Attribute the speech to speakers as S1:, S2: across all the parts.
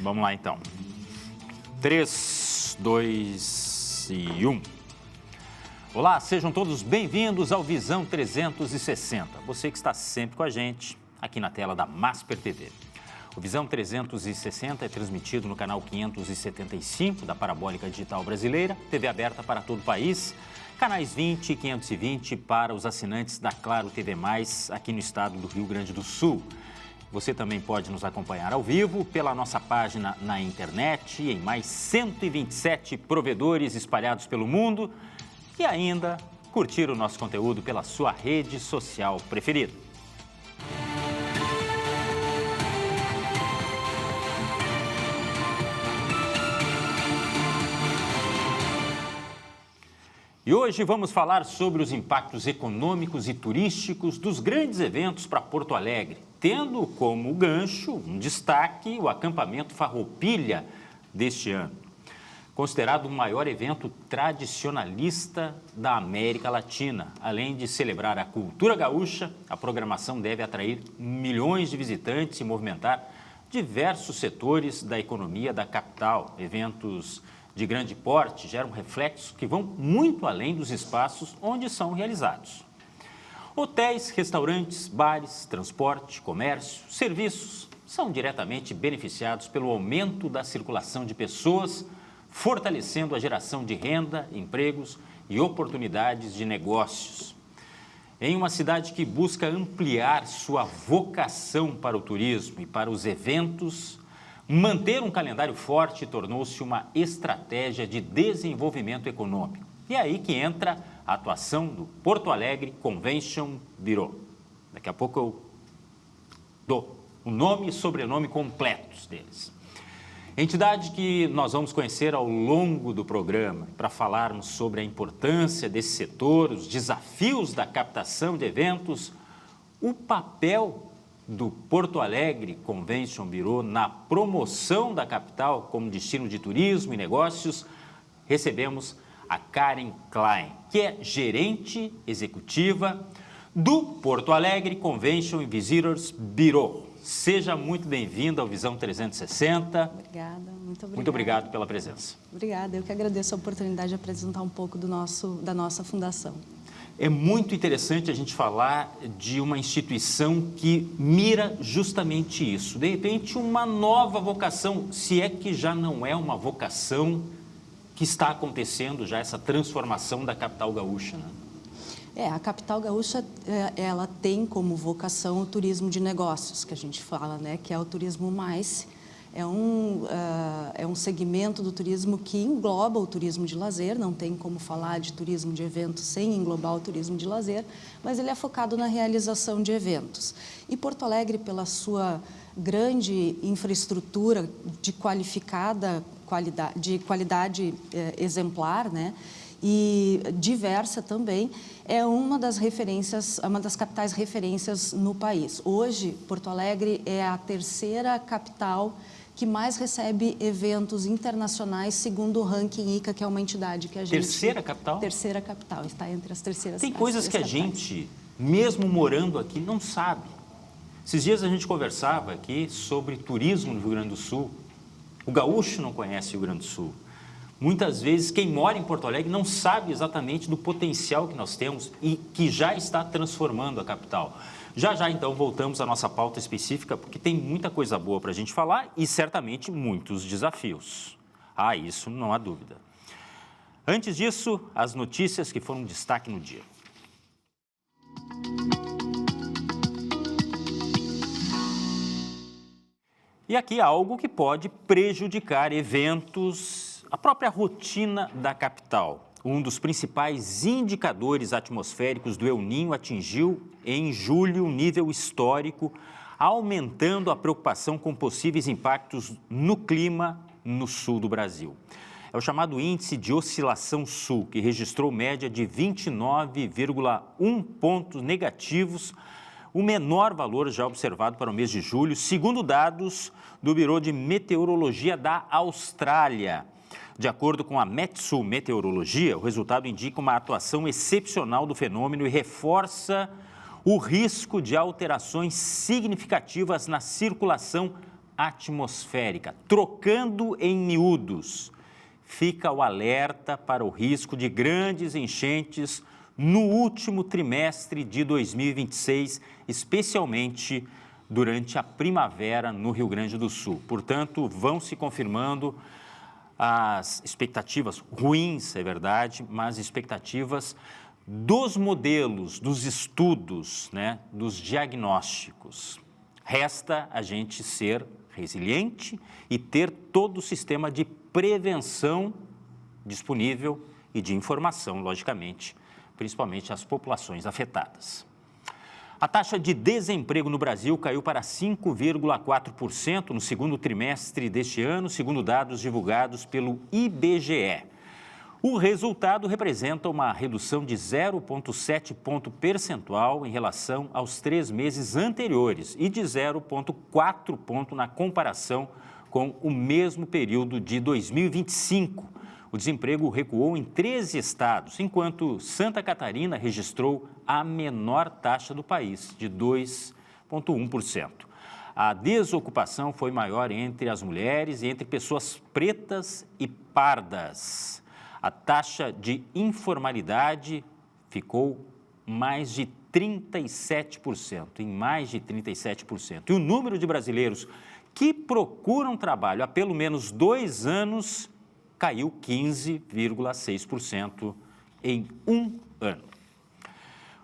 S1: Vamos lá, então. 3, 2 e 1. Olá, sejam todos bem-vindos ao Visão 360. Você que está sempre com a gente aqui na tela da Masper TV. O Visão 360 é transmitido no canal 575 da Parabólica Digital Brasileira, TV aberta para todo o país, canais 20 e 520 para os assinantes da Claro TV+, aqui no estado do Rio Grande do Sul. Você também pode nos acompanhar ao vivo pela nossa página na internet, em mais 127 provedores espalhados pelo mundo e ainda curtir o nosso conteúdo pela sua rede social preferida. E hoje vamos falar sobre os impactos econômicos e turísticos dos grandes eventos para Porto Alegre, tendo como gancho, um destaque, o acampamento Farroupilha deste ano. Considerado o maior evento tradicionalista da América Latina. Além de celebrar a cultura gaúcha, a programação deve atrair milhões de visitantes e movimentar diversos setores da economia da capital. Eventos de grande porte geram reflexos que vão muito além dos espaços onde são realizados. Hotéis, restaurantes, bares, transporte, comércio, serviços são diretamente beneficiados pelo aumento da circulação de pessoas, fortalecendo a geração de renda, empregos e oportunidades de negócios. Em uma cidade que busca ampliar sua vocação para o turismo e para os eventos, manter um calendário forte tornou-se uma estratégia de desenvolvimento econômico. E é aí que entra a atuação do Porto Alegre Convention Bureau. Daqui a pouco eu dou o nome e sobrenome completos deles. Entidade que nós vamos conhecer ao longo do programa para falarmos sobre a importância desse setor, os desafios da captação de eventos, o papel do Porto Alegre Convention Bureau na promoção da capital como destino de turismo e negócios, recebemos a Karen Klein, que é gerente executiva do Porto Alegre Convention Visitors Bureau. Seja muito bem-vinda ao Visão 360.
S2: Obrigada, muito obrigada.
S1: Muito obrigado pela presença.
S2: Obrigada, eu que agradeço a oportunidade de apresentar um pouco da nossa fundação.
S1: É muito interessante a gente falar de uma instituição que mira justamente isso. De repente, uma nova vocação, se é que já não é uma vocação que está acontecendo já essa transformação da capital gaúcha, né?
S2: A capital gaúcha, ela tem como vocação o turismo de negócios, que a gente fala, né? Que é o turismo mais. É um segmento do turismo que engloba o turismo de lazer, não tem como falar de turismo de eventos sem englobar o turismo de lazer, mas ele é focado na realização de eventos. E Porto Alegre, pela sua grande infraestrutura de qualidade exemplar, né? E diversa também, é uma das capitais referências no país. Hoje, Porto Alegre é a terceira capital que mais recebe eventos internacionais, segundo o ranking ICA, que é uma entidade que a gente...
S1: Terceira capital?
S2: Terceira capital, está entre as terceiras.
S1: Tem coisas que a gente, mesmo morando aqui, não sabe. Esses dias a gente conversava aqui sobre turismo no Rio Grande do Sul. O gaúcho não conhece o Rio Grande do Sul. Muitas vezes, quem mora em Porto Alegre não sabe exatamente do potencial que nós temos e que já está transformando a capital. Já, então, voltamos à nossa pauta específica, porque tem muita coisa boa para a gente falar e, certamente, muitos desafios. Isso não há dúvida. Antes disso, as notícias que foram destaque no dia. E aqui algo que pode prejudicar eventos, a própria rotina da capital. Um dos principais indicadores atmosféricos do El Niño atingiu, em julho, um nível histórico, aumentando a preocupação com possíveis impactos no clima no sul do Brasil. É o chamado Índice de Oscilação Sul, que registrou média de 29,1 pontos negativos, o menor valor já observado para o mês de julho, segundo dados do Bureau de Meteorologia da Austrália. De acordo com a Metsul Meteorologia, o resultado indica uma atuação excepcional do fenômeno e reforça o risco de alterações significativas na circulação atmosférica. Trocando em miúdos, fica o alerta para o risco de grandes enchentes no último trimestre de 2026, especialmente durante a primavera no Rio Grande do Sul. Portanto, vão se confirmando as expectativas ruins, é verdade, mas expectativas dos modelos, dos estudos, né, dos diagnósticos. Resta a gente ser resiliente e ter todo o sistema de prevenção disponível e de informação, logicamente, principalmente às populações afetadas. A taxa de desemprego no Brasil caiu para 5,4% no segundo trimestre deste ano, segundo dados divulgados pelo IBGE. O resultado representa uma redução de 0,7 ponto percentual em relação aos 3 meses anteriores e de 0,4 ponto na comparação com o mesmo período de 2025. O desemprego recuou em 13 estados, enquanto Santa Catarina registrou a menor taxa do país, de 2,1%. A desocupação foi maior entre as mulheres e entre pessoas pretas e pardas. A taxa de informalidade ficou mais de 37%, em mais de 37%. E o número de brasileiros que procuram trabalho há pelo menos 2 anos caiu 15,6% em um ano.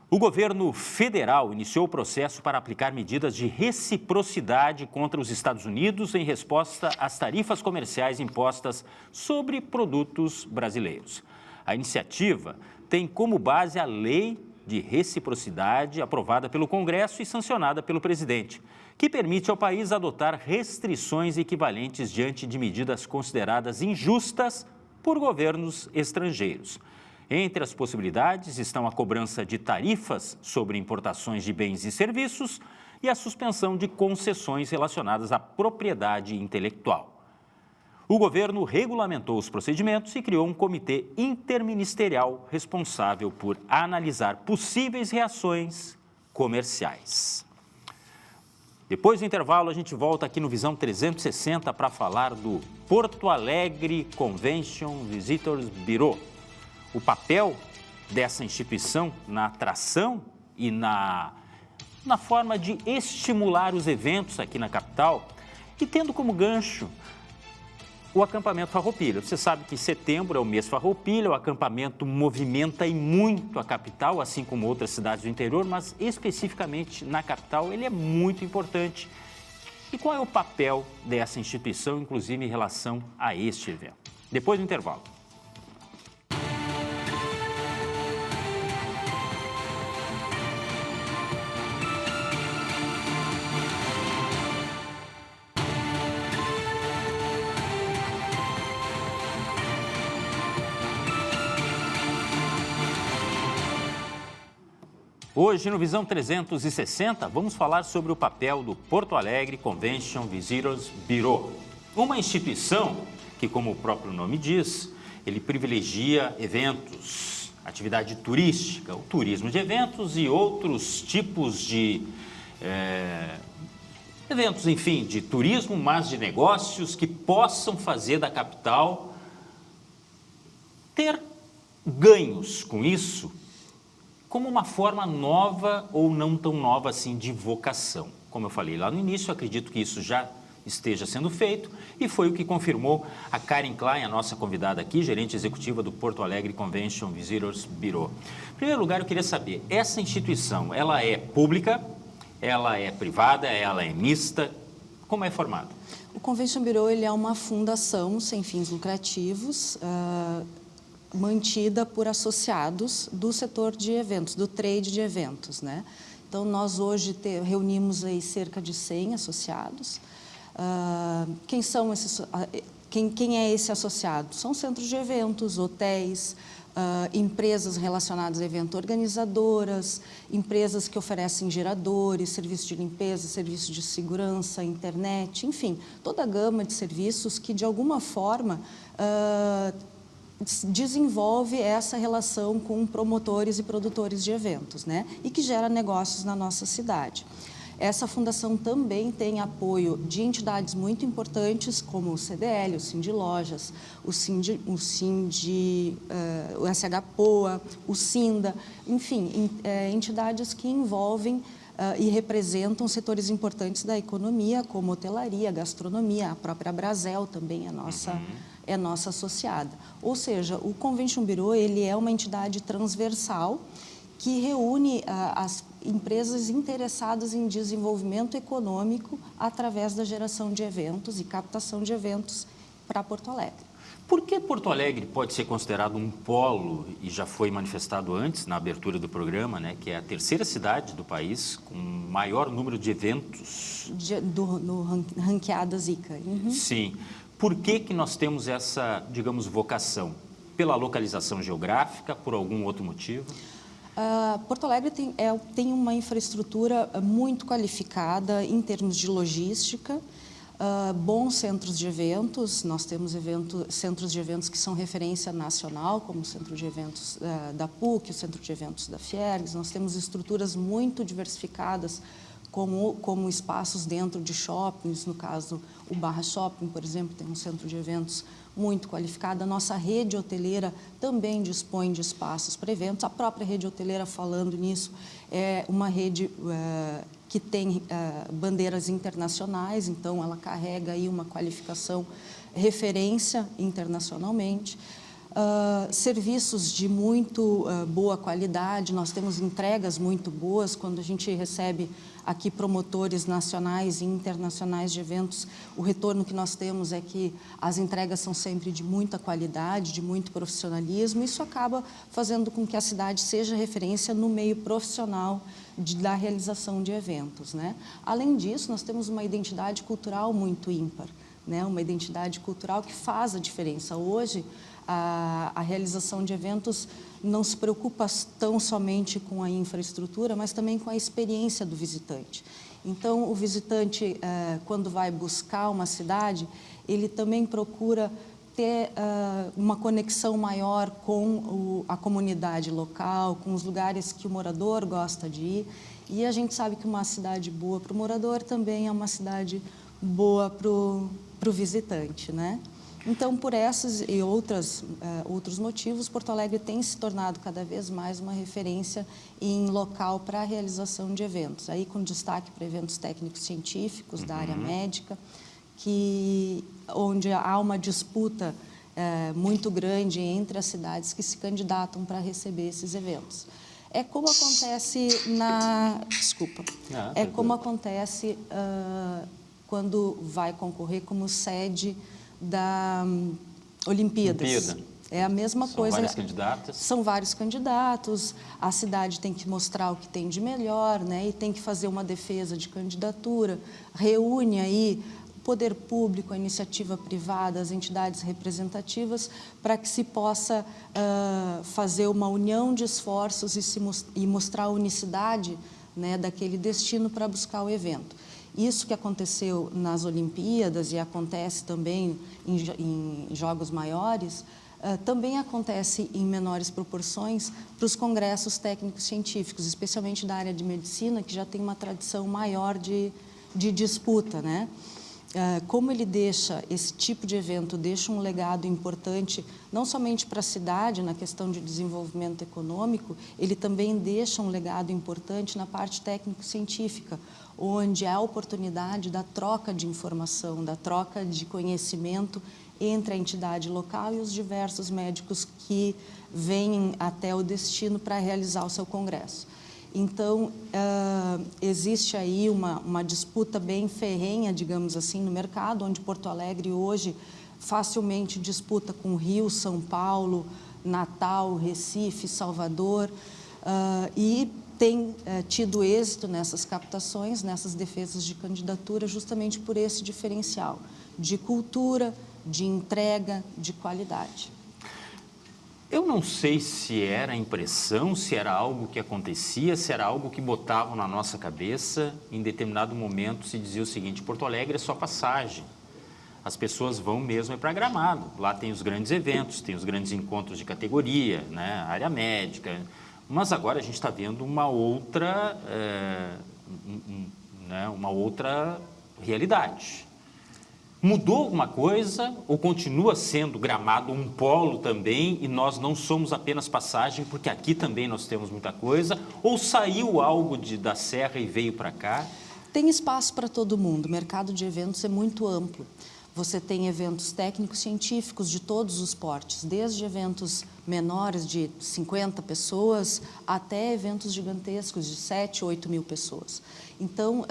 S1: O governo federal iniciou o processo para aplicar medidas de reciprocidade contra os Estados Unidos em resposta às tarifas comerciais impostas sobre produtos brasileiros. A iniciativa tem como base a Lei de Reciprocidade aprovada pelo Congresso e sancionada pelo presidente, que permite ao país adotar restrições equivalentes diante de medidas consideradas injustas por governos estrangeiros. Entre as possibilidades estão a cobrança de tarifas sobre importações de bens e serviços e a suspensão de concessões relacionadas à propriedade intelectual. O governo regulamentou os procedimentos e criou um comitê interministerial responsável por analisar possíveis reações comerciais. Depois do intervalo, a gente volta aqui no Visão 360 para falar do Porto Alegre Convention Visitors Bureau. O papel dessa instituição na atração e na forma de estimular os eventos aqui na capital e tendo como gancho o acampamento Farroupilha. Você sabe que setembro é o mês Farroupilha, o acampamento movimenta e muito a capital, assim como outras cidades do interior, mas especificamente na capital ele é muito importante. E qual é o papel dessa instituição, inclusive em relação a este evento? Depois do intervalo. Hoje, no Visão 360, vamos falar sobre o papel do Porto Alegre Convention Visitors Bureau. Uma instituição que, como o próprio nome diz, ele privilegia eventos, atividade turística, o turismo de eventos e outros tipos de eventos, enfim, de turismo, mas de negócios que possam fazer da capital ter ganhos com isso, como uma forma nova ou não tão nova assim de vocação. Como eu falei lá no início, acredito que isso já esteja sendo feito e foi o que confirmou a Karen Klein, a nossa convidada aqui, gerente executiva do Porto Alegre Convention Visitors Bureau. Em primeiro lugar, eu queria saber, essa instituição, ela é pública, ela é privada, ela é mista, como é formada?
S2: O Convention Bureau ele é uma fundação sem fins lucrativos, mantida por associados do setor de eventos, do trade de eventos, né? Então, nós hoje reunimos aí cerca de 100 associados. Quem são esses? Quem é esse associado? São centros de eventos, hotéis, empresas relacionadas a evento, organizadoras, empresas que oferecem geradores, serviço de limpeza, serviço de segurança, internet, enfim, toda a gama de serviços que, de alguma forma, desenvolve essa relação com promotores e produtores de eventos, né? E que gera negócios na nossa cidade. Essa fundação também tem apoio de entidades muito importantes, como o CDL, o Sindilojas, o SHPOA, o SINDA, enfim, entidades que envolvem e representam setores importantes da economia, como hotelaria, gastronomia, a própria Brasel também é nossa associada. Ou seja, o Convention Bureau ele é uma entidade transversal que reúne as empresas interessadas em desenvolvimento econômico através da geração de eventos e captação de eventos para Porto Alegre.
S1: Por que Porto Alegre pode ser considerado um polo, e já foi manifestado antes na abertura do programa, né, que é a terceira cidade do país com maior número de eventos?
S2: No ranqueadas ICA. Uhum.
S1: Sim. Por que nós temos essa, digamos, vocação? Pela localização geográfica, por algum outro motivo?
S2: Porto Alegre tem uma infraestrutura muito qualificada em termos de logística, bons centros de eventos. Nós temos centros de eventos que são referência nacional, como o Centro de Eventos da PUC, o Centro de Eventos da Fiergs. Nós temos estruturas muito diversificadas, como espaços dentro de shoppings, no caso, o Barra Shopping, por exemplo, tem um centro de eventos muito qualificado. A nossa rede hoteleira também dispõe de espaços para eventos. A própria rede hoteleira, falando nisso, é uma rede que tem bandeiras internacionais, então ela carrega aí uma qualificação referência internacionalmente. Serviços de muito boa qualidade, nós temos entregas muito boas. Quando a gente recebe aqui promotores nacionais e internacionais de eventos, o retorno que nós temos é que as entregas são sempre de muita qualidade, de muito profissionalismo. Isso acaba fazendo com que a cidade seja referência no meio profissional da realização de eventos, né? Além disso, nós temos uma identidade cultural muito ímpar, né? Uma identidade cultural que faz a diferença. Hoje, a realização de eventos não se preocupa tão somente com a infraestrutura, mas também com a experiência do visitante. Então, o visitante, quando vai buscar uma cidade, ele também procura ter uma conexão maior com a comunidade local, com os lugares que o morador gosta de ir. E a gente sabe que uma cidade boa para o morador também é uma cidade boa para o visitante, né? Então, por esses e outros motivos, Porto Alegre tem se tornado cada vez mais uma referência em local para a realização de eventos. Aí, com destaque para eventos técnicos científicos da área médica, onde há uma disputa muito grande entre as cidades que se candidatam para receber esses eventos. É como acontece como acontece quando vai concorrer como sede da Olimpíadas. É a mesma coisa.
S1: São vários candidatos?
S2: São vários candidatos, a cidade tem que mostrar o que tem de melhor, né? E tem que fazer uma defesa de candidatura, reúne aí o poder público, a iniciativa privada, as entidades representativas, para que se possa fazer uma união de esforços e mostrar a unicidade, né, daquele destino para buscar o evento. Isso que aconteceu nas Olimpíadas e acontece também em jogos maiores, também acontece em menores proporções para os congressos técnicos científicos, especialmente da área de medicina, que já tem uma tradição maior de disputa, né? Como ele esse tipo de evento deixa um legado importante, não somente para a cidade, na questão de desenvolvimento econômico, ele também deixa um legado importante na parte técnico-científica, onde há a oportunidade da troca de informação, da troca de conhecimento entre a entidade local e os diversos médicos que vêm até o destino para realizar o seu congresso. Então, existe aí uma disputa bem ferrenha, digamos assim, no mercado, onde Porto Alegre hoje facilmente disputa com Rio, São Paulo, Natal, Recife, Salvador, e tem tido êxito nessas captações, nessas defesas de candidatura, justamente por esse diferencial de cultura, de entrega, de qualidade.
S1: Eu não sei se era impressão, se era algo que acontecia, se era algo que botavam na nossa cabeça. Em determinado momento se dizia o seguinte: Porto Alegre é só passagem. As pessoas vão mesmo para Gramado. Lá tem os grandes eventos, tem os grandes encontros de categoria, né, área médica. Mas agora a gente está vendo uma outra, um né, uma outra realidade. Mudou alguma coisa ou continua sendo Gramado um polo também e nós não somos apenas passagem, porque aqui também nós temos muita coisa, ou saiu algo da Serra e veio para cá?
S2: Tem espaço para todo mundo, o mercado de eventos é muito amplo. Você tem eventos técnicos científicos de todos os portes, desde eventos menores de 50 pessoas até eventos gigantescos de 7, 8 mil pessoas. Então,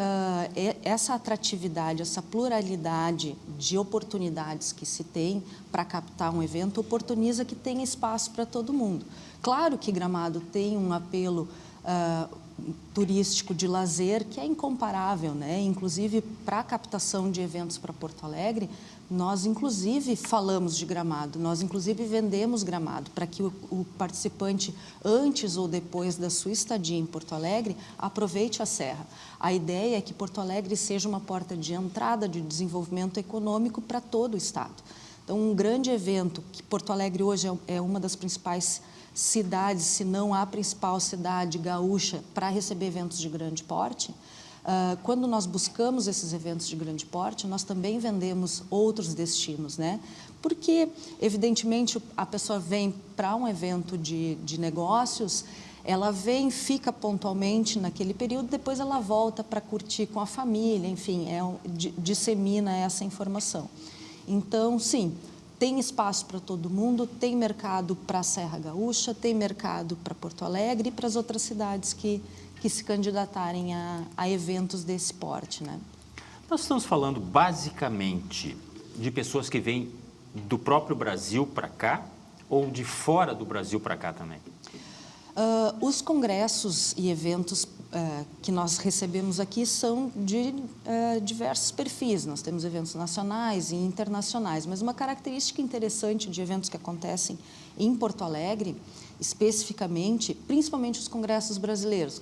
S2: essa atratividade, essa pluralidade de oportunidades que se tem para captar um evento oportuniza que tenha espaço para todo mundo. Claro que Gramado tem um apelo turístico de lazer que é incomparável, né? Inclusive para a captação de eventos para Porto Alegre, nós inclusive falamos de Gramado, nós inclusive vendemos Gramado para que o participante antes ou depois da sua estadia em Porto Alegre aproveite a Serra. A ideia é que Porto Alegre seja uma porta de entrada de desenvolvimento econômico para todo o estado. Então, um grande evento que Porto Alegre hoje é uma das principais cidades, se não a principal cidade gaúcha para receber eventos de grande porte, quando nós buscamos esses eventos de grande porte, nós também vendemos outros destinos, né? Porque, evidentemente, a pessoa vem para um evento de negócios, ela vem, fica pontualmente naquele período, depois ela volta para curtir com a família, enfim, dissemina essa informação. Então, sim, tem espaço para todo mundo, tem mercado para a Serra Gaúcha, tem mercado para Porto Alegre e para as outras cidades que se candidatarem a eventos desse porte, né?
S1: Nós estamos falando basicamente de pessoas que vêm do próprio Brasil para cá ou de fora do Brasil para cá também?
S2: Os congressos e eventos que nós recebemos aqui são de diversos perfis. Nós temos eventos nacionais e internacionais, mas uma característica interessante de eventos que acontecem em Porto Alegre, especificamente, principalmente os congressos brasileiros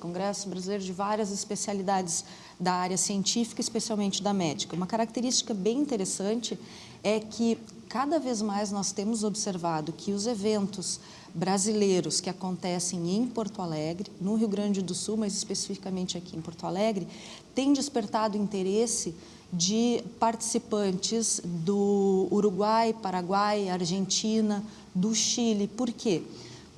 S2: de várias especialidades da área científica, especialmente da médica. Uma característica bem interessante é que cada vez mais nós temos observado que os eventos brasileiros que acontecem em Porto Alegre, no Rio Grande do Sul, mas especificamente aqui em Porto Alegre, têm despertado interesse de participantes do Uruguai, Paraguai, Argentina, do Chile. Por quê?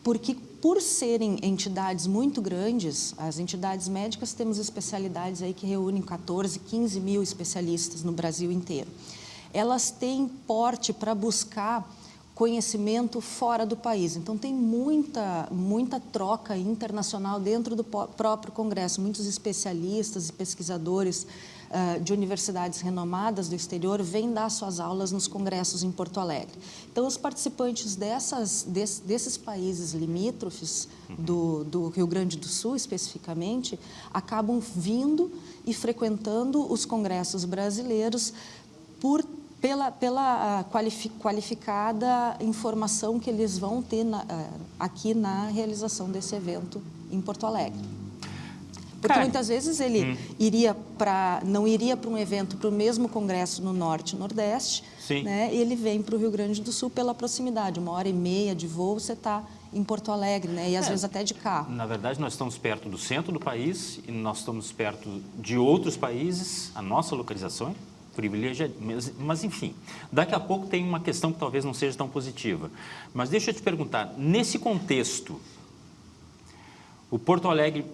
S2: Porque por serem entidades muito grandes, as entidades médicas, temos especialidades aí que reúnem 14, 15 mil especialistas no Brasil inteiro. Elas têm porte para buscar conhecimento fora do país. Então, tem muita troca internacional dentro do próprio Congresso. Muitos especialistas e pesquisadores de universidades renomadas do exterior vêm dar suas aulas nos congressos em Porto Alegre. Então, os participantes desses países limítrofes, do Rio Grande do Sul especificamente, acabam vindo e frequentando os congressos brasileiros pela qualificada informação que eles vão ter aqui na realização desse evento em Porto Alegre. Porque muitas vezes ele não iria para um evento, para o mesmo congresso no Norte e Nordeste, né? E ele vem para o Rio Grande do Sul pela proximidade, 1h30 de voo, você está em Porto Alegre, né? E às vezes até de carro.
S1: Na verdade, nós estamos perto do centro do país e nós estamos perto de outros países, a nossa localização é privilégio, mas enfim, daqui a pouco tem uma questão que talvez não seja tão positiva. Mas deixa eu te perguntar, nesse contexto, o Porto Alegre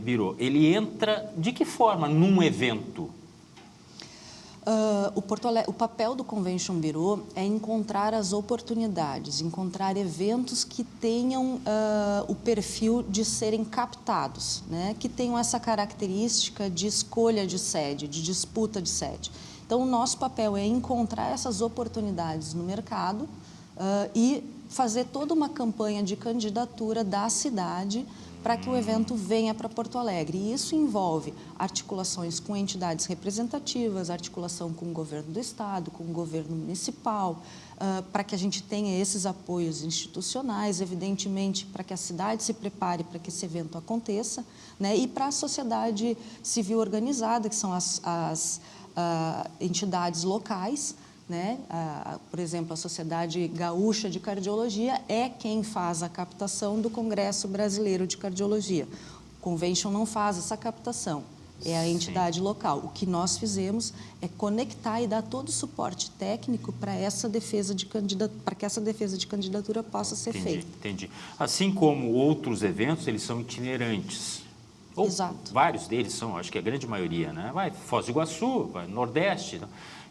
S1: Bureau, ele entra de que forma num evento?
S2: O papel do Convention Bureau é encontrar as oportunidades, encontrar eventos que tenham o perfil de serem captados, né? Que tenham essa característica de escolha de sede, de disputa de sede. Então, o nosso papel é encontrar essas oportunidades no mercado e fazer toda uma campanha de candidatura da cidade para que o evento venha para Porto Alegre. E isso envolve articulações com entidades representativas, articulação com o governo do estado, com o governo municipal, para que a gente tenha esses apoios institucionais, evidentemente, para que a cidade se prepare para que esse evento aconteça, né? E para a sociedade civil organizada, que são as entidades locais, né? Por exemplo, a Sociedade Gaúcha de Cardiologia é quem faz a captação do Congresso Brasileiro de Cardiologia. O Convention não faz essa captação. é a entidade local. O que nós fizemos é conectar e dar todo o suporte técnico para essa defesa de para que essa defesa de candidatura possa ser feita.
S1: Entendi. Assim como outros eventos, eles são itinerantes.
S2: Exato.
S1: Vários deles são, acho que a grande maioria, né? Vai Foz do Iguaçu, vai Nordeste.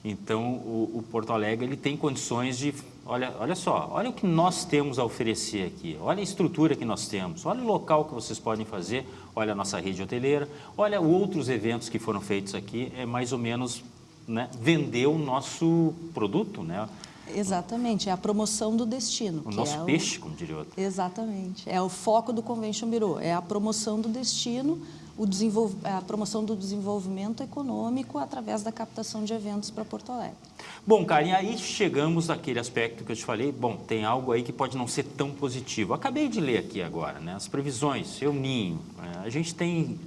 S1: Então, o Porto Alegre ele tem condições de... Olha só, olha o que nós temos a oferecer aqui, olha a estrutura que nós temos, olha o local que vocês podem fazer, olha a nossa rede hoteleira, olha outros eventos que foram feitos aqui, é mais ou menos, né, vender o nosso produto, né?
S2: Exatamente, é a promoção do destino.
S1: O nosso peixe, como diria outro.
S2: Exatamente, é o foco do Convention Bureau, é a promoção do destino, a promoção do desenvolvimento econômico através da captação de eventos para Porto Alegre.
S1: Bom, Karen, aí chegamos naquele aspecto que eu te falei, bom, tem algo aí que pode não ser tão positivo. Acabei de ler aqui agora, né, as previsões, El Niño, a gente tem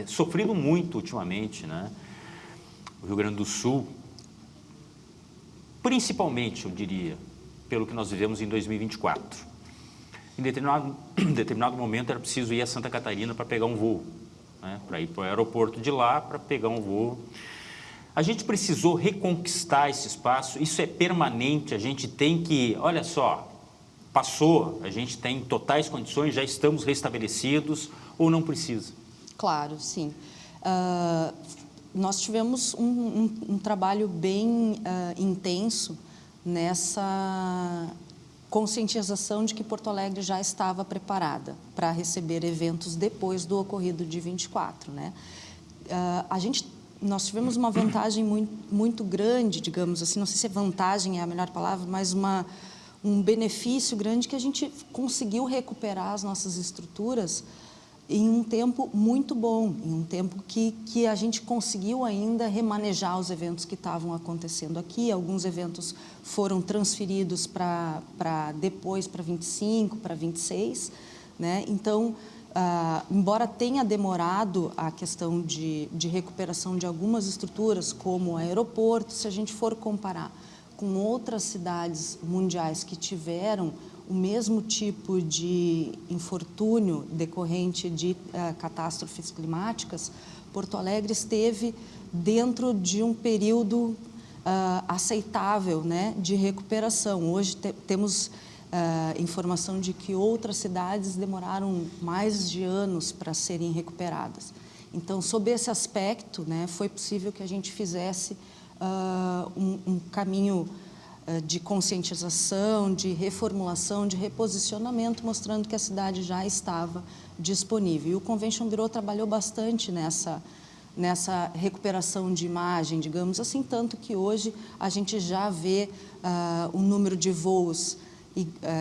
S1: sofrido muito ultimamente, né, o Rio Grande do Sul, principalmente, eu diria, pelo que nós vivemos em 2024. Em determinado momento era preciso ir a Santa Catarina para pegar um voo, né, para ir para o aeroporto de lá para pegar um voo. A gente precisou reconquistar esse espaço, isso é permanente, a gente tem que, olha só, passou, a gente tem totais condições, já estamos restabelecidos ou não precisa?
S2: Claro, sim. Nós tivemos um trabalho bem intenso nessa conscientização de que Porto Alegre já estava preparada para receber eventos depois do ocorrido de 24, né? Nós tivemos uma vantagem muito grande, digamos assim, não sei se vantagem é a melhor palavra, mas um benefício grande que a gente conseguiu recuperar as nossas estruturas em um tempo muito bom, em um tempo que a gente conseguiu ainda remanejar os eventos que estavam acontecendo aqui. Alguns eventos foram transferidos para depois, para 25, para 26, né? Então, embora tenha demorado a questão de recuperação de algumas estruturas, como o aeroporto, se a gente for comparar com outras cidades mundiais que tiveram o mesmo tipo de infortúnio decorrente de catástrofes climáticas, Porto Alegre esteve dentro de um período aceitável, né, de recuperação. Hoje temos informação de que outras cidades demoraram mais de anos para serem recuperadas. Então, sob esse aspecto, né, foi possível que a gente fizesse um caminho de conscientização, de reformulação, de reposicionamento, mostrando que a cidade já estava disponível. E o Convention Bureau trabalhou bastante nessa recuperação de imagem, digamos assim, tanto que hoje a gente já vê um número de voos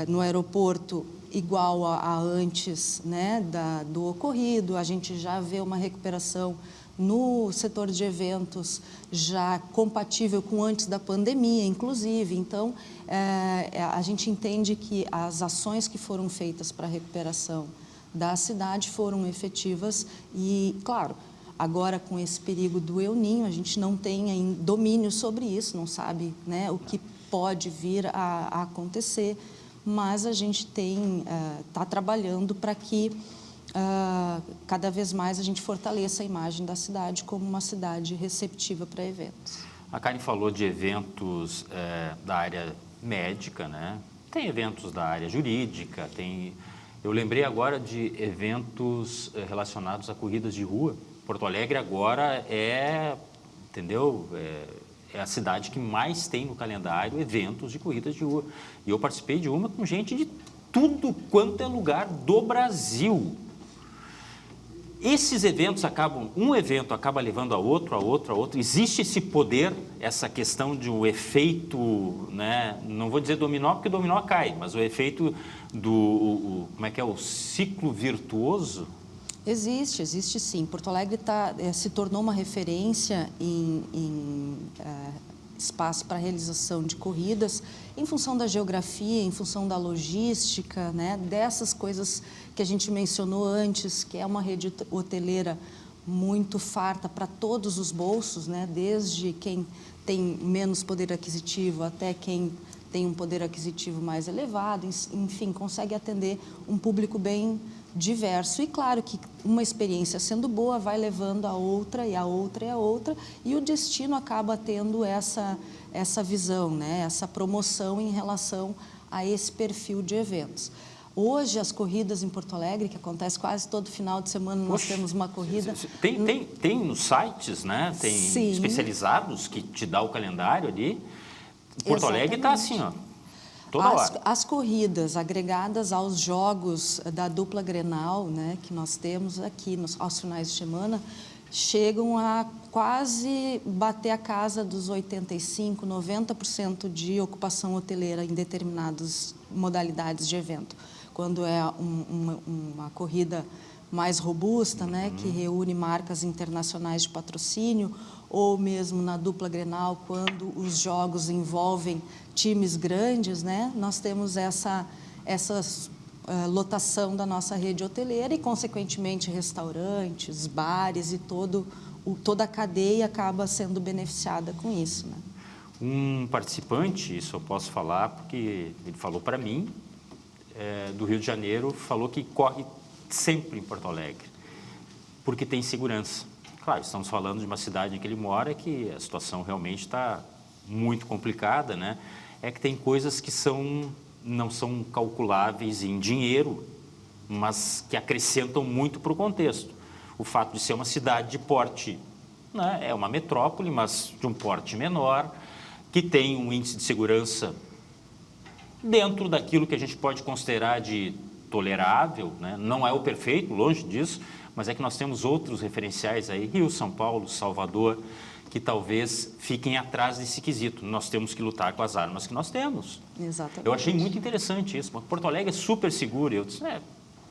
S2: no aeroporto igual a antes, né, do ocorrido. A gente já vê uma recuperação no setor de eventos já compatível com antes da pandemia, inclusive. Então, a gente entende que as ações que foram feitas para a recuperação da cidade foram efetivas e, claro, agora com esse perigo do El Niño, a gente não tem ainda domínio sobre isso, não sabe, né, o que pode vir a acontecer, mas a gente está trabalhando para que cada vez mais a gente fortaleça a imagem da cidade como uma cidade receptiva para eventos.
S1: A Karen falou de eventos da área médica, né? Tem eventos da área jurídica, eu lembrei agora de eventos relacionados a corridas de rua. Porto Alegre agora entendeu? É a cidade que mais tem no calendário eventos de corridas de rua. E eu participei de uma com gente de tudo quanto é lugar do Brasil. Esses eventos um evento acaba levando a outro, a outro, a outro. Existe esse poder, essa questão de um efeito, né? Não vou dizer dominó, porque dominó cai, mas o efeito como é que é, o ciclo virtuoso?
S2: Existe sim. Porto Alegre se tornou uma referência em espaço para realização de corridas, em função da geografia, em função da logística, né, dessas coisas que a gente mencionou antes, que é uma rede hoteleira muito farta para todos os bolsos, né, desde quem tem menos poder aquisitivo até quem tem um poder aquisitivo mais elevado, enfim, consegue atender um público bem diverso. E claro que uma experiência sendo boa vai levando a outra e a outra e a outra, e o destino acaba tendo essa visão, né? Essa promoção em relação a esse perfil de eventos. Hoje, as corridas em Porto Alegre, que acontece quase todo final de semana, nós temos uma corrida...
S1: Tem nos sites, né? Tem
S2: Sim.
S1: especializados que te dá o calendário ali. Porto Alegre está assim, ó, toda hora.
S2: As corridas agregadas aos jogos da dupla Grenal, né, que nós temos aqui aos finais de semana, chegam a quase bater a casa dos 85%, 90% de ocupação hoteleira em determinadas modalidades de evento. Quando é uma corrida mais robusta, né, que reúne marcas internacionais de patrocínio, ou mesmo na dupla Grenal, quando os jogos envolvem times grandes, né, nós temos essa lotação da nossa rede hoteleira e, consequentemente, restaurantes, bares e toda a cadeia acaba sendo beneficiada com isso, né?
S1: Um participante, isso eu posso falar porque ele falou para mim, do Rio de Janeiro, falou que corre sempre em Porto Alegre, porque tem segurança. Claro, estamos falando de uma cidade em que ele mora, que a situação realmente está muito complicada, né? É que tem coisas que não são calculáveis em dinheiro, mas que acrescentam muito para o contexto. O fato de ser uma cidade de porte, né? É uma metrópole, mas de um porte menor, que tem um índice de segurança dentro daquilo que a gente pode considerar de tolerável, né? Não é o perfeito, longe disso, mas é que nós temos outros referenciais aí, Rio, São Paulo, Salvador, que talvez fiquem atrás desse quesito. Nós temos que lutar com as armas que nós temos.
S2: Exatamente.
S1: Eu achei muito interessante isso. Porto Alegre é super seguro. Eu disse,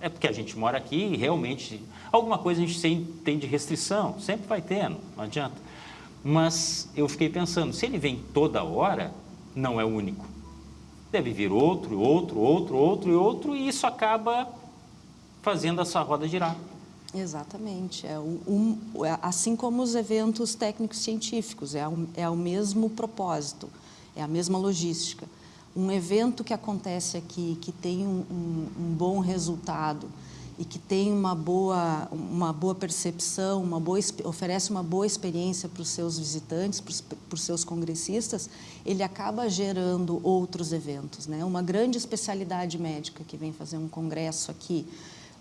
S1: é porque a gente mora aqui e realmente alguma coisa a gente tem de restrição, sempre vai tendo, não adianta. Mas eu fiquei pensando, se ele vem toda hora, não é o único. Deve vir outro, e isso acaba fazendo essa roda girar.
S2: Exatamente. Assim como os eventos técnicos científicos, é o mesmo propósito, é a mesma logística. Um evento que acontece aqui, que tem um bom resultado e que tem uma boa percepção, oferece uma boa experiência para os seus visitantes, para os seus congressistas, ele acaba gerando outros eventos, né? Uma grande especialidade médica que vem fazer um congresso aqui,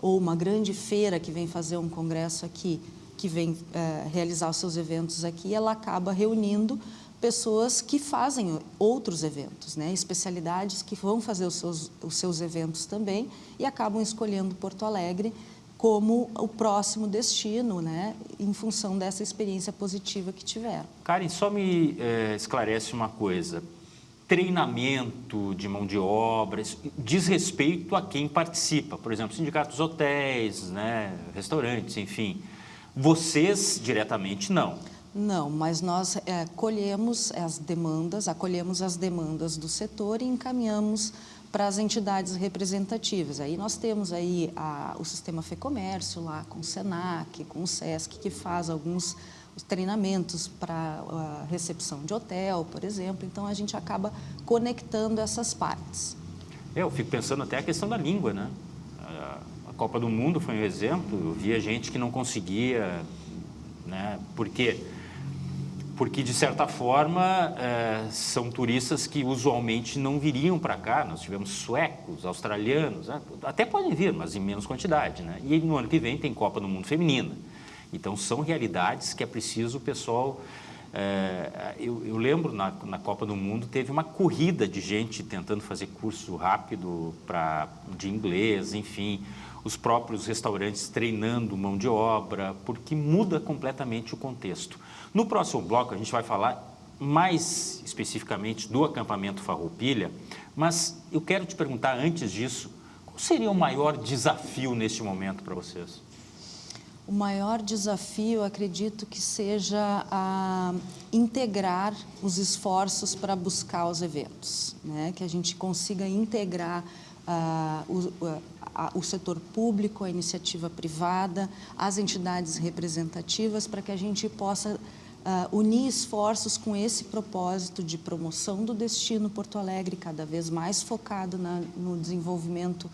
S2: ou uma grande feira que vem fazer um congresso aqui, que vem realizar os seus eventos aqui, ela acaba reunindo pessoas que fazem outros eventos, né? Especialidades que vão fazer os seus eventos também e acabam escolhendo Porto Alegre como o próximo destino, né? Em função dessa experiência positiva que tiveram.
S1: Karen, só me esclarece uma coisa. Treinamento de mão de obra, diz respeito a quem participa, por exemplo, sindicatos, hotéis, né, restaurantes, enfim. Vocês diretamente não?
S2: Não, mas nós acolhemos as demandas do setor e encaminhamos para as entidades representativas. Aí nós temos aí o Sistema FEComércio lá com o SENAC, com o SESC, que faz alguns treinamentos para a recepção de hotel, por exemplo. Então, a gente acaba conectando essas partes.
S1: Eu fico pensando até a questão da língua, né? A Copa do Mundo foi um exemplo. Eu via gente que não conseguia, né? Por quê? Porque, de certa forma, são turistas que usualmente não viriam para cá. Nós tivemos suecos, australianos, né? Até podem vir, mas em menos quantidade, né? E no ano que vem tem Copa do Mundo Feminina. Então, são realidades que é preciso o pessoal... Eu lembro, na Copa do Mundo, teve uma corrida de gente tentando fazer curso rápido de inglês, enfim, os próprios restaurantes treinando mão de obra, porque muda completamente o contexto. No próximo bloco, a gente vai falar mais especificamente do acampamento Farroupilha, mas eu quero te perguntar, antes disso, qual seria o maior desafio neste momento para vocês?
S2: O maior desafio, acredito que seja integrar os esforços para buscar os eventos, né? Que a gente consiga integrar o setor público, a iniciativa privada, as entidades representativas, para que a gente possa unir esforços com esse propósito de promoção do destino Porto Alegre, cada vez mais focado no desenvolvimento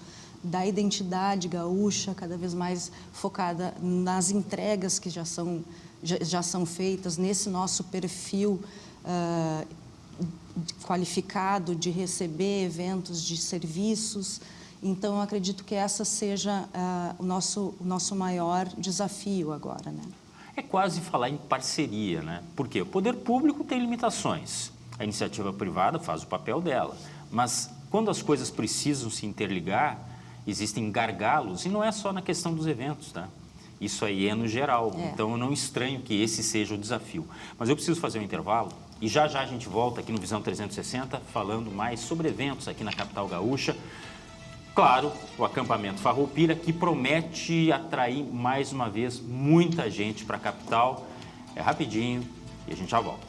S2: da identidade gaúcha, cada vez mais focada nas entregas que já são feitas, nesse nosso perfil qualificado de receber eventos de serviços. Então, eu acredito que essa seja o nosso maior desafio agora, né?
S1: É quase falar em parceria, né? Porque o poder público tem limitações, a iniciativa privada faz o papel dela, mas quando as coisas precisam se interligar, existem gargalos, e não é só na questão dos eventos, tá? Isso aí é no geral, então eu não estranho que esse seja o desafio. Mas eu preciso fazer um intervalo e já a gente volta aqui no Visão 360 falando mais sobre eventos aqui na capital gaúcha. Claro, o acampamento Farroupilha, que promete atrair mais uma vez muita gente para a capital. É rapidinho e a gente já volta.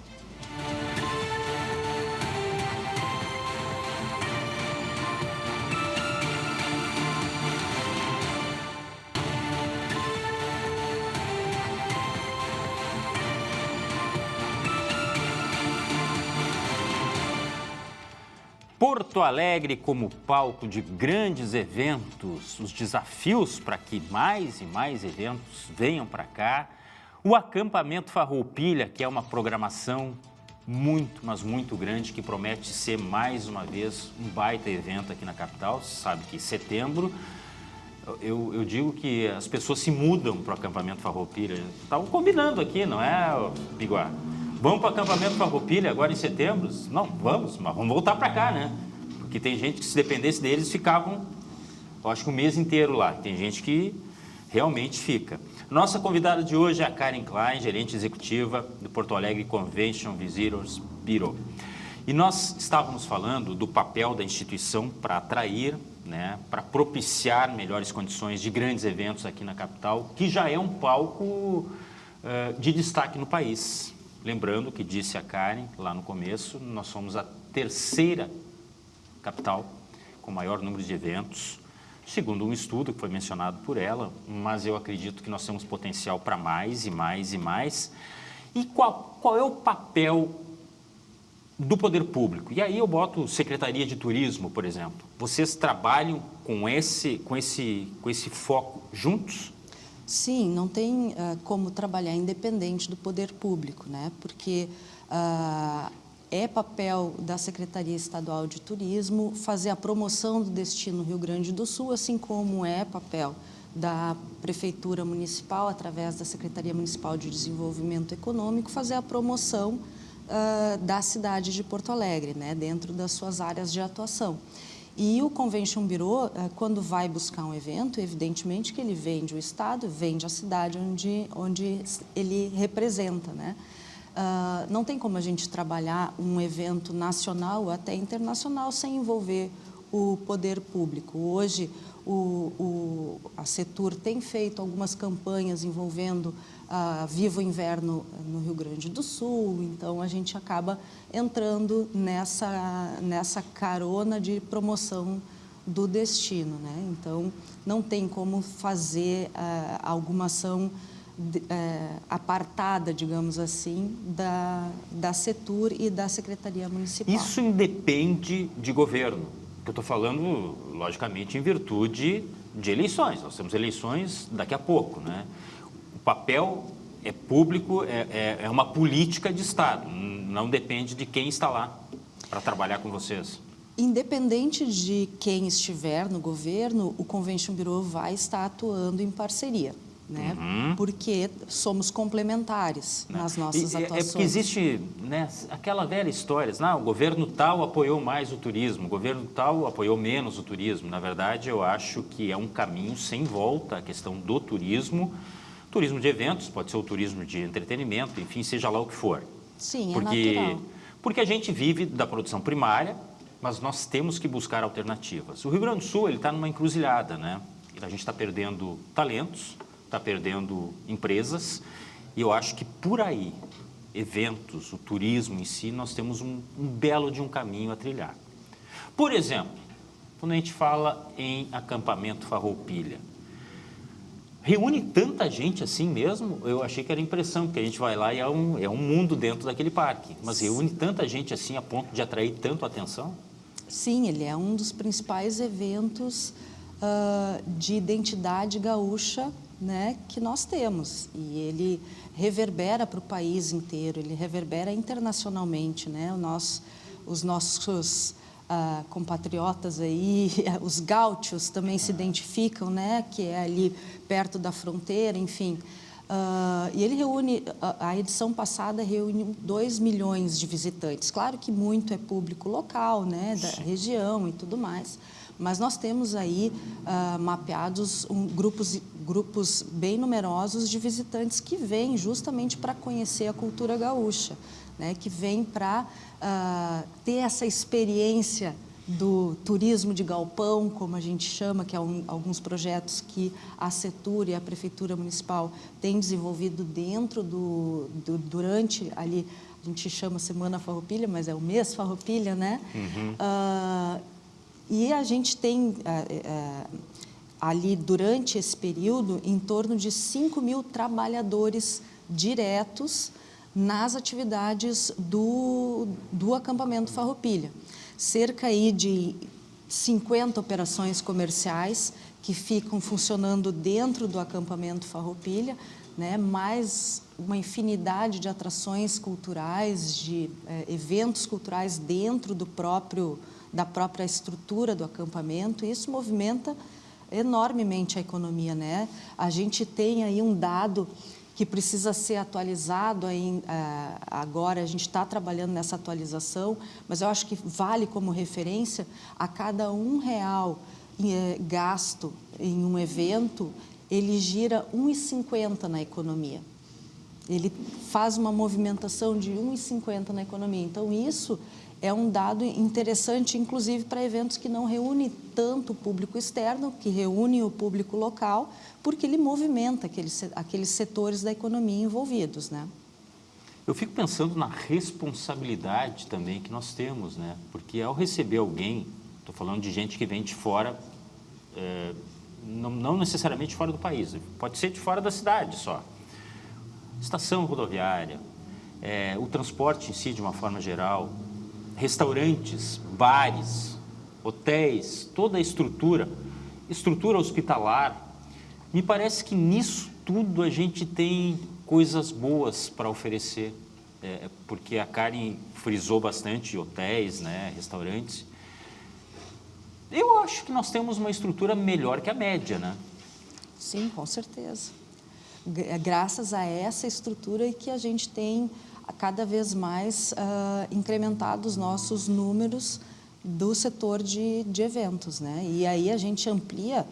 S1: Porto Alegre como palco de grandes eventos, os desafios para que mais e mais eventos venham para cá, o acampamento Farroupilha, que é uma programação muito, mas muito grande, que promete ser mais uma vez um baita evento aqui na capital. Você sabe que em setembro, eu digo que as pessoas se mudam para o acampamento Farroupilha. Estavam combinando aqui, não é, Biguá? Vamos para o acampamento Farroupilha agora em setembro? Não, vamos, mas vamos voltar para cá, né? Porque tem gente que, se dependesse deles, ficavam, eu acho que o mês inteiro lá. Tem gente que realmente fica. Nossa convidada de hoje é a Karen Klein, gerente executiva do Porto Alegre Convention Visitors Bureau. E nós estávamos falando do papel da instituição para atrair, né, para propiciar melhores condições de grandes eventos aqui na capital, que já é um palco de destaque no país. Lembrando que disse a Karen lá no começo, nós somos a terceira capital com maior número de eventos, segundo um estudo que foi mencionado por ela, mas eu acredito que nós temos potencial para mais e mais e mais. E qual é o papel do poder público? E aí eu boto Secretaria de Turismo, por exemplo. Vocês trabalham com esse foco juntos?
S2: Sim, não tem como trabalhar independente do poder público, né? Porque é papel da Secretaria Estadual de Turismo fazer a promoção do destino Rio Grande do Sul, assim como é papel da Prefeitura Municipal, através da Secretaria Municipal de Desenvolvimento Econômico, fazer a promoção da cidade de Porto Alegre, né? Dentro das suas áreas de atuação. E o Convention Bureau, quando vai buscar um evento, evidentemente que ele vende o estado, vende a cidade onde ele representa, né? Não tem como a gente trabalhar um evento nacional ou até internacional sem envolver o poder público. Hoje, a Setur tem feito algumas campanhas envolvendo Viva o Inverno no Rio Grande do Sul, então a gente acaba entrando nessa carona de promoção do destino, né? Então, não tem como fazer alguma ação apartada, digamos assim, da Setur e da Secretaria Municipal.
S1: Isso independe de governo, que eu estou falando, logicamente, em virtude de eleições. Nós temos eleições daqui a pouco, né? O papel é público, é uma política de Estado, não depende de quem está lá para trabalhar com vocês.
S2: Independente de quem estiver no governo, o Convention Bureau vai estar atuando em parceria, né? Porque somos complementares nas nossas atuações.
S1: É porque existe, né, aquela velha história, o governo tal apoiou mais o turismo, o governo tal apoiou menos o turismo. Na verdade, eu acho que é um caminho sem volta a questão do turismo. Turismo de eventos, pode ser o turismo de entretenimento, enfim, seja lá o que for.
S2: Sim, é natural.
S1: Porque a gente vive da produção primária, mas nós temos que buscar alternativas. O Rio Grande do Sul está numa encruzilhada, né? A gente está perdendo talentos, está perdendo empresas, e eu acho que por aí, eventos, o turismo em si, nós temos um belo de um caminho a trilhar. Por exemplo, quando a gente fala em acampamento Farroupilha, reúne tanta gente assim mesmo? Eu achei que era impressão, porque a gente vai lá e é um mundo dentro daquele parque. Mas reúne tanta gente assim a ponto de atrair tanto a atenção?
S2: Sim, ele é um dos principais eventos de identidade gaúcha, né, que nós temos. E ele reverbera para o país inteiro, ele reverbera internacionalmente, né? Os nossos compatriotas aí, os gaúchos também se identificam, né, que é ali perto da fronteira, enfim. E ele reúne, a edição passada reuniu 2 milhões de visitantes. Claro que muito é público local, né, da região e tudo mais, mas nós temos aí mapeados grupos bem numerosos de visitantes que vêm justamente para conhecer a cultura gaúcha, né, que vêm para ter essa experiência do turismo de galpão, como a gente chama, que é alguns projetos que a Setur e a Prefeitura Municipal têm desenvolvido dentro durante ali, a gente chama Semana Farroupilha, mas é o mês Farroupilha, né? E a gente tem ali, durante esse período, em torno de 5.000 trabalhadores diretos nas atividades do acampamento Farroupilha. Cerca aí de 50 operações comerciais que ficam funcionando dentro do acampamento Farroupilha, né? Mais uma infinidade de atrações culturais, de eventos culturais dentro da própria estrutura do acampamento. Isso movimenta enormemente a economia, né? A gente tem aí um dado que precisa ser atualizado agora, a gente está trabalhando nessa atualização, mas eu acho que vale como referência: a cada R$1 gasto em um evento, ele gira R$1,50 na economia. Ele faz uma movimentação de R$1,50 na economia. Então, isso é um dado interessante, inclusive para eventos que não reúnem tanto o público externo, que reúnem o público local, porque ele movimenta aqueles setores da economia envolvidos, né?
S1: Eu fico pensando na responsabilidade também que nós temos, né? Porque ao receber alguém, estou falando de gente que vem de fora, não necessariamente fora do país, pode ser de fora da cidade só. Estação rodoviária, o transporte em si de uma forma geral, restaurantes, bares, hotéis, toda a estrutura hospitalar. Me parece que nisso tudo a gente tem coisas boas para oferecer, porque a Karen frisou bastante hotéis, né, restaurantes. Eu acho que nós temos uma estrutura melhor que a média, né?
S2: Sim, com certeza. Graças a essa estrutura que a gente tem cada vez mais incrementado os nossos números do setor de eventos, né? E aí a gente amplia,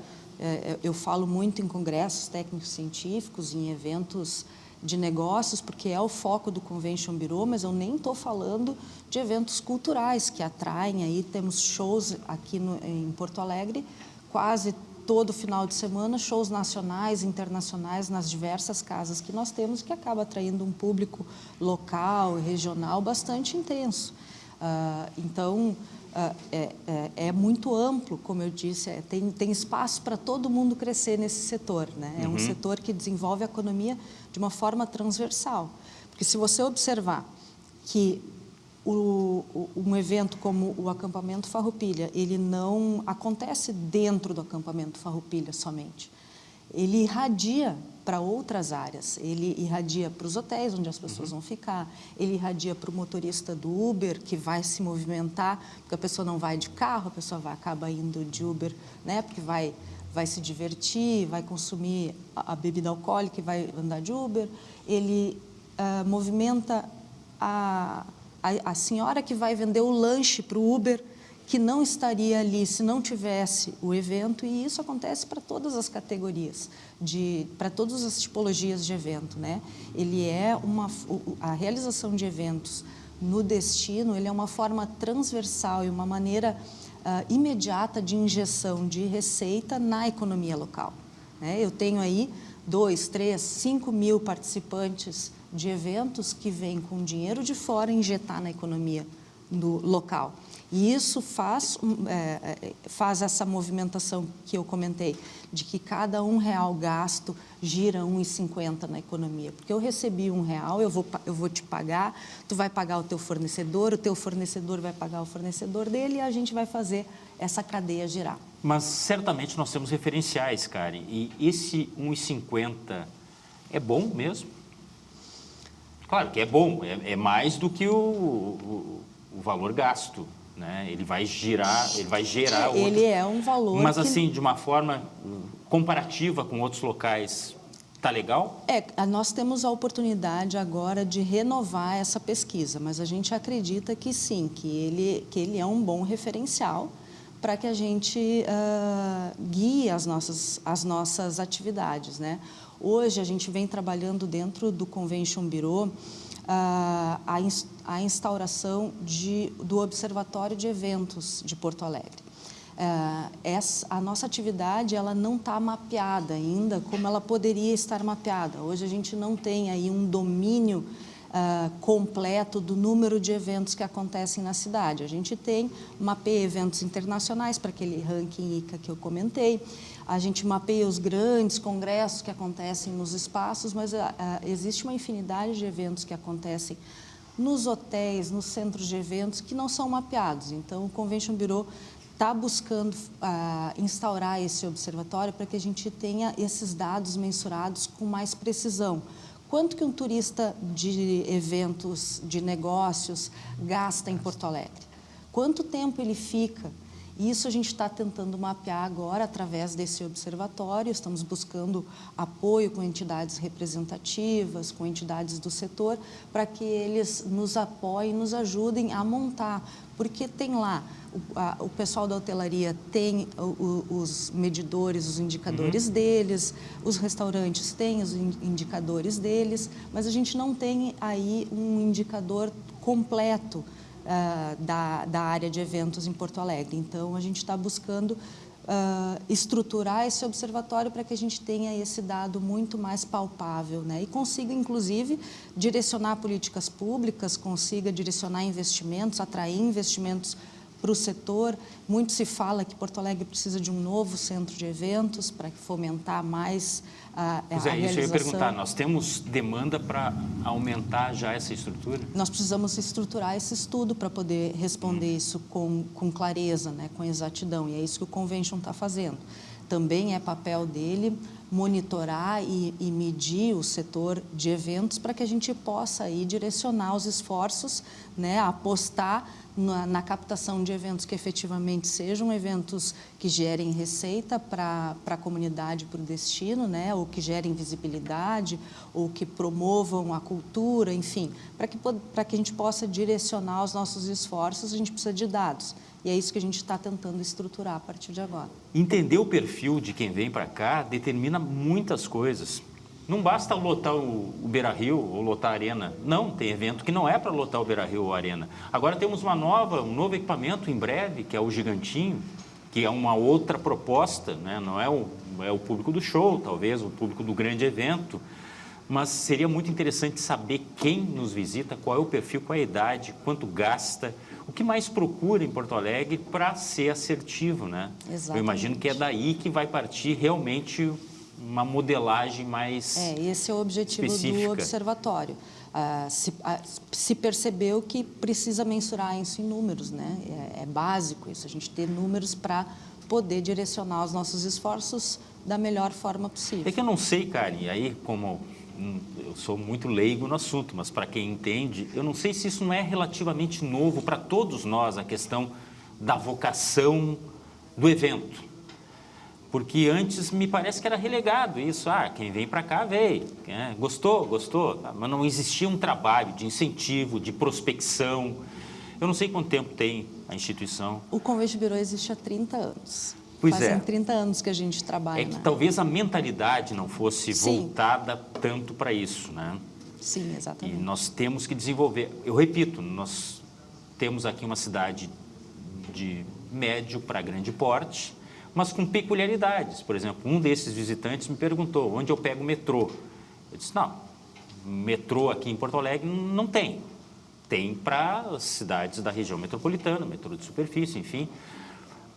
S2: eu falo muito em congressos técnicos científicos, em eventos de negócios, porque é o foco do Convention Bureau, mas eu nem estou falando de eventos culturais que atraem. Aí temos shows aqui em Porto Alegre, quase todo final de semana, shows nacionais, internacionais, nas diversas casas que nós temos, que acaba atraindo um público local e regional bastante intenso. Então, é muito amplo, como eu disse, tem espaço para todo mundo crescer nesse setor, né? É um setor que desenvolve a economia de uma forma transversal. Porque se você observar que um evento como o acampamento Farroupilha, ele não acontece dentro do acampamento Farroupilha somente. Ele irradia para outras áreas, ele irradia para os hotéis onde as pessoas vão ficar, ele irradia para o motorista do Uber, que vai se movimentar, porque a pessoa não vai de carro, a pessoa acaba indo de Uber, né, porque vai se divertir, vai consumir a bebida alcoólica e vai andar de Uber. Ele movimenta a senhora que vai vender o lanche para o Uber, que não estaria ali se não tivesse o evento, e isso acontece para todas as categorias, para todas as tipologias de evento, né? A realização de eventos no destino, ele é uma forma transversal e uma maneira imediata de injeção de receita na economia local, né? Eu tenho aí 2, 3, 5 mil participantes de eventos que vêm com dinheiro de fora injetar na economia do local. E isso faz essa movimentação que eu comentei, de que cada R$1 gasto gira R$1,50 na economia. Porque eu recebi R$1, eu vou te pagar, tu vai pagar o teu fornecedor vai pagar o fornecedor dele e a gente vai fazer essa cadeia girar.
S1: Mas certamente nós temos referenciais, Karen, e esse R$1,50 é bom mesmo? Claro que é bom, é mais do que o valor gasto, né? Ele vai gerar outro...
S2: Ele é um valor.
S1: Mas assim, de uma forma comparativa com outros locais, está legal?
S2: Nós temos a oportunidade agora de renovar essa pesquisa, mas a gente acredita que sim, que ele é um bom referencial para que a gente guie as nossas atividades, né? Hoje, a gente vem trabalhando dentro do Convention Bureau a instauração do Observatório de Eventos de Porto Alegre. A nossa atividade ela não está mapeada ainda como ela poderia estar mapeada. Hoje, a gente não tem aí um domínio completo do número de eventos que acontecem na cidade. A gente mapeia eventos internacionais para aquele ranking ICA que eu comentei, a gente mapeia os grandes congressos que acontecem nos espaços, mas existe uma infinidade de eventos que acontecem nos hotéis, nos centros de eventos que não são mapeados. Então, o Convention Bureau está buscando instaurar esse observatório para que a gente tenha esses dados mensurados com mais precisão. Quanto que um turista de eventos, de negócios, gasta em Porto Alegre? Quanto tempo ele fica? Isso a gente está tentando mapear agora através desse observatório, estamos buscando apoio com entidades representativas, com entidades do setor, para que eles nos apoiem, nos ajudem a montar, porque tem lá, o pessoal da hotelaria tem os medidores, os indicadores deles, os restaurantes têm os indicadores deles, mas a gente não tem aí um indicador completo da área de eventos em Porto Alegre. Então, a gente está buscando estruturar esse observatório para que a gente tenha esse dado muito mais palpável, né? E consiga, inclusive, direcionar políticas públicas, consiga direcionar investimentos, atrair investimentos para o setor. Muito se fala que Porto Alegre precisa de um novo centro de eventos para fomentar mais a realização.
S1: Isso eu ia perguntar, nós temos demanda para aumentar já essa estrutura?
S2: Nós precisamos estruturar esse estudo para poder responder isso com clareza, né, com exatidão, e é isso que o Convention está fazendo. Também é papel dele monitorar e medir o setor de eventos para que a gente possa aí direcionar os esforços, né, apostar na captação de eventos que efetivamente sejam eventos que gerem receita para a comunidade, para o destino, né? Ou que gerem visibilidade, ou que promovam a cultura, enfim. Para que a gente possa direcionar os nossos esforços, a gente precisa de dados. E é isso que a gente está tentando estruturar a partir de agora.
S1: Entender o perfil de quem vem para cá determina muitas coisas. Não basta lotar o Beira-Rio ou lotar a Arena. Não, tem evento que não é para lotar o Beira-Rio ou a Arena. Agora temos um novo equipamento em breve, que é o Gigantinho, que é uma outra proposta, né? Não é o público do show, talvez, o público do grande evento. Mas seria muito interessante saber quem nos visita, qual é o perfil, qual é a idade, quanto gasta, o que mais procura em Porto Alegre para ser assertivo, né?
S2: Exatamente.
S1: Eu imagino que é daí que vai partir realmente uma modelagem mais
S2: esse é o objetivo
S1: específica.
S2: Do observatório. Se percebeu que precisa mensurar isso em números, né? É básico isso, a gente ter números para poder direcionar os nossos esforços da melhor forma possível.
S1: É que eu não sei, Karen, aí como eu sou muito leigo no assunto, mas para quem entende, eu não sei se isso não é relativamente novo para todos nós, a questão da vocação do evento. Porque antes me parece que era relegado isso, quem vem para cá veio, gostou, mas não existia um trabalho de incentivo, de prospecção. Eu não sei quanto tempo tem a instituição.
S2: O Convention Bureau existe há 30 anos.
S1: Pois
S2: Fazem 30 anos que a gente trabalha.
S1: É que talvez a mentalidade não fosse
S2: Sim.
S1: voltada tanto para isso, né?
S2: Sim, exatamente.
S1: E nós temos que desenvolver. Eu repito, nós temos aqui uma cidade de médio para grande porte, mas com peculiaridades. Por exemplo, um desses visitantes me perguntou onde eu pego o metrô. Eu disse, não, metrô aqui em Porto Alegre não tem. tem para as cidades da região metropolitana, metrô de superfície, enfim.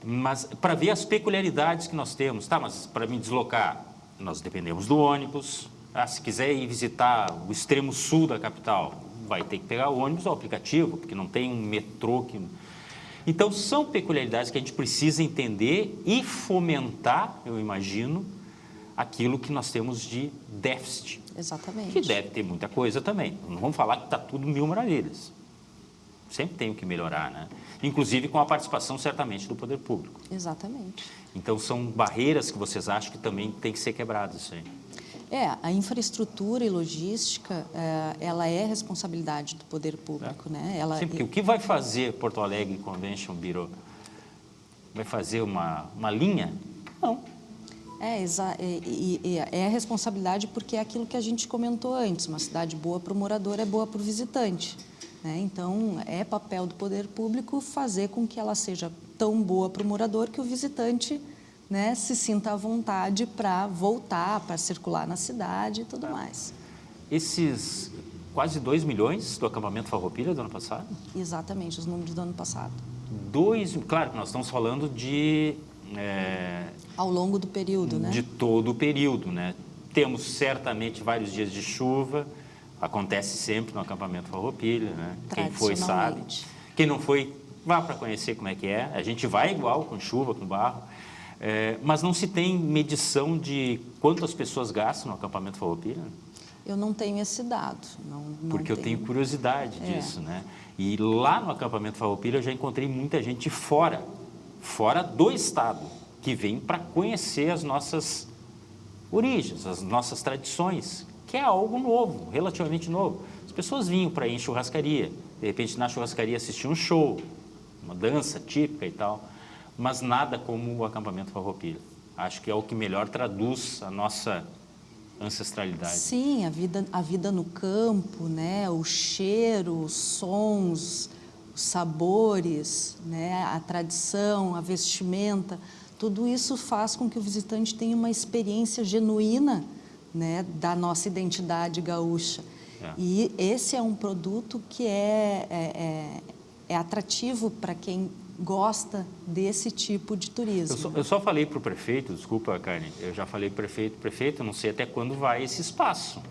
S1: Mas para ver as peculiaridades que nós temos, tá? Mas para me deslocar, nós dependemos do ônibus. Se quiser ir visitar o extremo sul da capital, vai ter que pegar o ônibus ou o aplicativo, porque não tem um metrô que... Então, são peculiaridades que a gente precisa entender e fomentar, eu imagino, aquilo que nós temos de déficit.
S2: Exatamente.
S1: Que deve ter muita coisa também. Não vamos falar que está tudo mil maravilhas. Sempre tem o que melhorar, né? Inclusive com a participação, certamente, do poder público.
S2: Exatamente.
S1: Então, são barreiras que vocês acham que também tem que ser quebradas, isso aí.
S2: A infraestrutura e logística, ela é responsabilidade do poder público, né?
S1: Sim, porque o que vai fazer Porto Alegre Convention Bureau? Vai fazer uma linha? Não.
S2: É a responsabilidade porque é aquilo que a gente comentou antes, uma cidade boa para o morador é boa para o visitante, né? Então, é papel do poder público fazer com que ela seja tão boa para o morador que o visitante, né, se sinta à vontade para voltar, para circular na cidade e tudo mais.
S1: Esses quase 2 milhões do acampamento Farroupilha do ano passado?
S2: Exatamente, os números do ano passado.
S1: Claro que nós estamos falando de...
S2: Ao longo do período, né?
S1: De todo o período, né? Temos certamente vários dias de chuva, acontece sempre no acampamento Farroupilha, né? Quem foi sabe. Quem não foi, vá para conhecer como é que é. A gente vai igual, com chuva, com barro, mas não se tem medição de quantas pessoas gastam no acampamento Farroupilha?
S2: Eu não tenho esse dado.
S1: Porque eu tenho curiosidade disso, né? E lá no acampamento Farroupilha eu já encontrei muita gente fora do estado, que vem para conhecer as nossas origens, as nossas tradições, que é algo novo, relativamente novo. As pessoas vinham para ir em churrascaria, de repente na churrascaria assistir um show, uma dança típica e tal, mas nada como o acampamento Farroupilha. Acho que é o que melhor traduz a nossa ancestralidade.
S2: Sim, a vida no campo, né? O cheiro, os sons, os sabores, né? A tradição, a vestimenta, tudo isso faz com que o visitante tenha uma experiência genuína, né, da nossa identidade gaúcha. E esse é um produto que é atrativo para quem gosta desse tipo de turismo.
S1: Eu só falei para o prefeito, desculpa, Carne, eu já falei para o prefeito, eu não sei até quando vai esse espaço,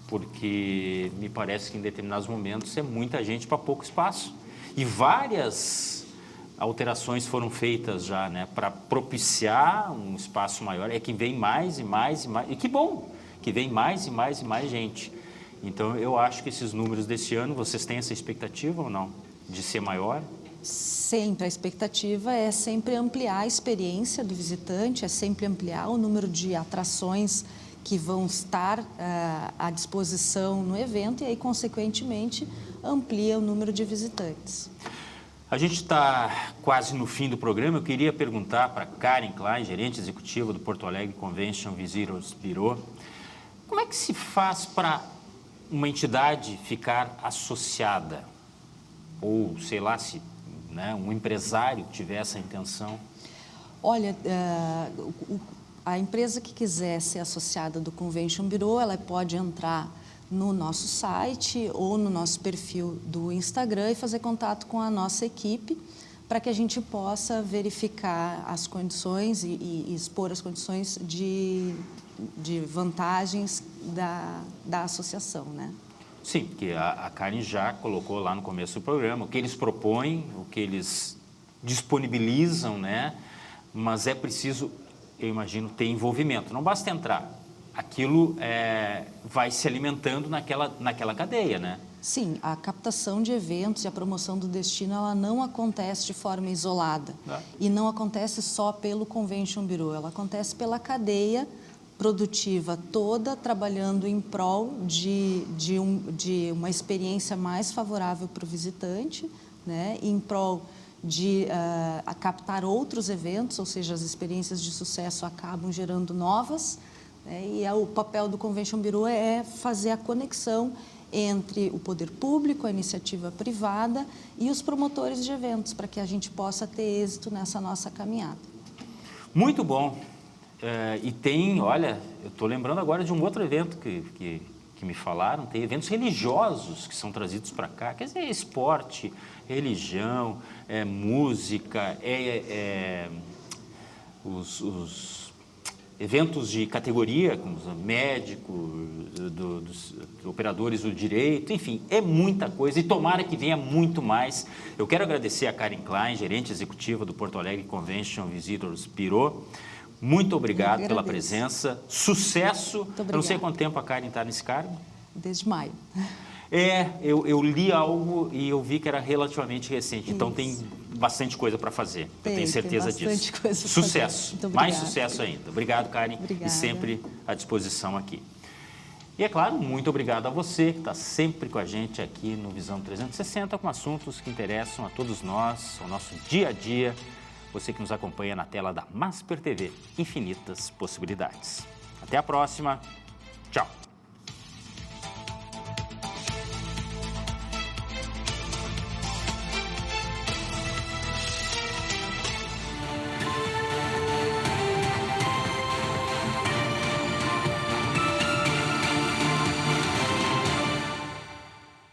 S1: porque me parece que em determinados momentos é muita gente para pouco espaço. E várias alterações foram feitas já, né, para propiciar um espaço maior. É que vem mais e mais e mais, e que bom, que vem mais e mais e mais gente. Então, eu acho que esses números desse ano, vocês têm essa expectativa ou não, de ser maior?
S2: Sempre, a expectativa é sempre ampliar a experiência do visitante, é sempre ampliar o número de atrações que vão estar à disposição no evento e aí, consequentemente, amplia o número de visitantes.
S1: A gente está quase no fim do programa. Eu queria perguntar para Karen Klein, gerente executiva do Porto Alegre Convention Visitors Bureau, como é que se faz para uma entidade ficar associada? Ou, sei lá, se, né, um empresário tiver essa intenção?
S2: Olha, a empresa que quiser ser associada do Convention Bureau, ela pode entrar no nosso site ou no nosso perfil do Instagram e fazer contato com a nossa equipe para que a gente possa verificar as condições e expor as condições de vantagens da associação, né?
S1: Sim, que a Karen já colocou lá no começo do programa, o que eles propõem, o que eles disponibilizam, né? Mas é preciso, eu imagino, ter envolvimento, não basta entrar. Aquilo vai se alimentando naquela cadeia, né?
S2: Sim, a captação de eventos e a promoção do destino, ela não acontece de forma isolada. E não acontece só pelo Convention Bureau, ela acontece pela cadeia produtiva toda, trabalhando em prol de uma experiência mais favorável para o visitante, né? Em prol de captar outros eventos, ou seja, as experiências de sucesso acabam gerando novas, né? E o papel do Convention Bureau é fazer a conexão entre o poder público, a iniciativa privada e os promotores de eventos, para que a gente possa ter êxito nessa nossa caminhada.
S1: Muito bom. E tem, olha, eu estou lembrando agora de um outro evento que que me falaram, tem eventos religiosos que são trazidos para cá, quer dizer, esporte, religião, música, os eventos de categoria, como os médicos, dos operadores do direito, enfim, é muita coisa e tomara que venha muito mais. Eu quero agradecer a Karen Klein, gerente executiva do Porto Alegre Convention Visitors Bureau. Muito obrigado pela presença, sucesso. Eu não sei quanto tempo a Karen está nesse cargo.
S2: Desde maio.
S1: Eu li algo e eu vi que era relativamente recente, então tem bastante coisa para fazer, eu tenho certeza disso. Sucesso, mais sucesso ainda. Obrigado, Karen, e sempre à disposição aqui. E é claro, muito obrigado a você que está sempre com a gente aqui no Visão 360 com assuntos que interessam a todos nós, ao nosso dia a dia. Você que nos acompanha na tela da Masper TV, infinitas possibilidades. Até a próxima!